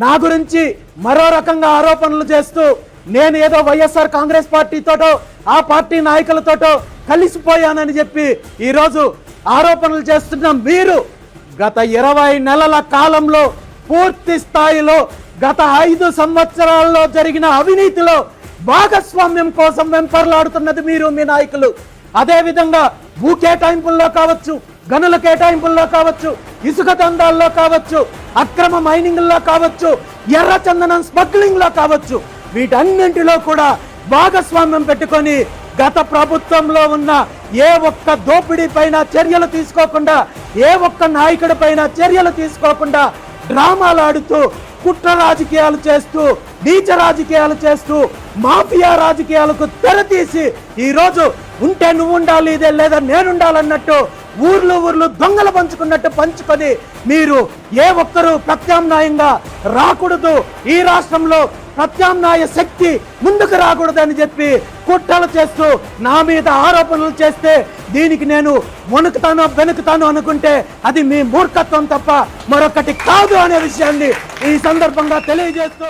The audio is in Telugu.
నా గురించి మరో రకంగా ఆరోపణలు చేస్తూ నేను ఏదో వైఎస్ఆర్ కాంగ్రెస్ పార్టీతోటో ఆ పార్టీ నాయకులతోటో కలిసిపోయానని చెప్పి ఈరోజు ఆరోపణలు చేస్తున్న మీరు గత 20 నెలల కాలంలో పూర్తి స్థాయిలో గత 5 సంవత్సరాల్లో జరిగిన అవినీతిలో భాగస్వామ్యం కోసం వెంపర్లాడుతున్నది మీరు, మీ నాయకులు. అదేవిధంగా భూ కేటాయింపుల్లో కావచ్చు, గనుల కేటాయింపుల్లో కావచ్చు, ఇసుక దందాల్లో కావచ్చు, అక్రమ మైనింగ్లో కావచ్చు, ఎర్రచందనం స్మగ్లింగ్లో కావచ్చు, వీటన్నింటిలో కూడా భాగస్వామ్యం పెట్టుకొని గత ప్రభుత్వంలో ఉన్న ఏ ఒక్క దోపిడీ పైన చర్యలు తీసుకోకుండా, ఏ ఒక్క నాయకుడి పైన చర్యలు తీసుకోకుండా డ్రామాలు ఆడుతూ, కుట్ర రాజకీయాలు చేస్తూ, నీచ రాజకీయాలు చేస్తూ, మాఫియా రాజకీయాలకు తెరతీసి ఈరోజు ఉంటే నువ్వు ఉండాలి, ఇదే లేదా నేనుండాలన్నట్టు ఊర్లు దొంగలు పంచుకున్నట్టు పంచుకొని మీరు ఏ ఒక్కరూ ప్రత్యామ్నాయంగా రాకూడదు, ఈ రాష్ట్రంలో ప్రత్యామ్నాయ శక్తి ముందుకు రాకూడదని చెప్పి కుట్రలు చేస్తూ నా మీద ఆరోపణలు చేస్తే దీనికి నేను వెనుకుతాను అనుకుంటే అది మీ మూర్ఖత్వం తప్ప మరొకటి కాదు అనే విషయాన్ని ఈ సందర్భంగా తెలియజేస్తూ